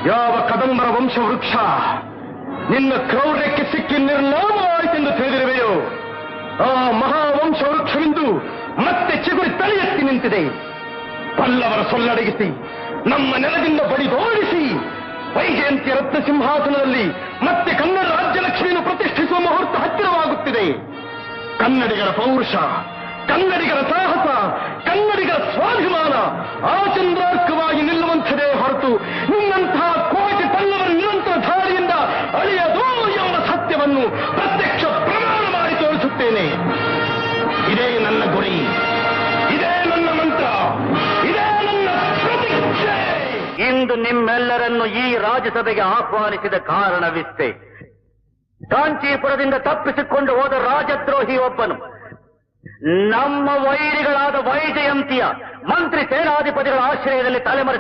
ಯಾವ ಕದಂಬರ ವಂಶವೃಕ್ಷ ನಿನ್ನ ಕ್ರೌರ್ಯಕ್ಕೆ ಸಿಕ್ಕಿ ನಿರ್ನಾಮವಾಯಿತೆಂದು ತಿಳಿದಿರುವೆಯೋ ಆ ಮಹಾವಂಶವೃಕ್ಷವಿಂದು ಮತ್ತೆ ಚಿಗುರಿ ತಲೆ ಎತ್ತಿ ನಿಂತಿದೆ. ಪಲ್ಲವರ ಸೊಲ್ಲಡಗಿಸಿ ನಮ್ಮ ನೆಲದಿಂದ ಬಡಿದೋಡಿಸಿ ವೈಜಯಂತಿಯ ರತ್ನ ಸಿಂಹಾಸನದಲ್ಲಿ ಮತ್ತೆ ಕನ್ನಡ ರಾಜ್ಯಲಕ್ಷ್ಮಿಯನ್ನು ಪ್ರತಿಷ್ಠಿಸುವ ಮುಹೂರ್ತ ಹತ್ತಿರವಾಗುತ್ತಿದೆ. ಕನ್ನಡಿಗರ ಪೌರುಷ, ಕನ್ನಡಿಗರ ಸಾಹಸ, ಕನ್ನಡಿಗರ ಸ್ವಾಭಿಮಾನ ಆಚಂದ್ರಾರ್ಕವಾಗಿ ನಿಲ್ಲುವಂಥದೇ ಹೊರತು ನಿನ್ನಂತಹ ಕೋಟಿ ಪಲ್ಲವರ ನಿರಂತರ ಧಾರಿಯಿಂದ ಅಳಿಯದು ಎಂಬ ಸತ್ಯವನ್ನು ಪ್ರತ್ಯಕ್ಷ ಪ್ರಮಾಣ ಮಾಡಿ ತೋರಿಸುತ್ತೇನೆ. ಇದೇ ನನ್ನ ಗುರಿ, ಇದೇ ನನ್ನ ಮಂತ್ರ, ಇದೇ ನನ್ನ ಪ್ರತಿಷ್ಠೆ. ಇಂದು ನಿಮ್ಮೆಲ್ಲರನ್ನು ಈ ರಾಜ್ಯಸಭೆಗೆ ಆಹ್ವಾನಿಸಿದ ಕಾರಣವಿಷ್ಟೇ. ಕಾಂಚೀಪುರದಿಂದ ತಪ್ಪಿಸಿಕೊಂಡು ಹೋದ ರಾಜದ್ರೋಹಿ ಒಬ್ಬನು ನಮ್ಮ ವೈರಿಗಳಾದ ವೈಜಯಂತಿಯ ಮಂತ್ರಿ ಸೇನಾಧಿಪತಿಗಳ ಆಶ್ರಯದಲ್ಲಿ ತಲೆಮರೆ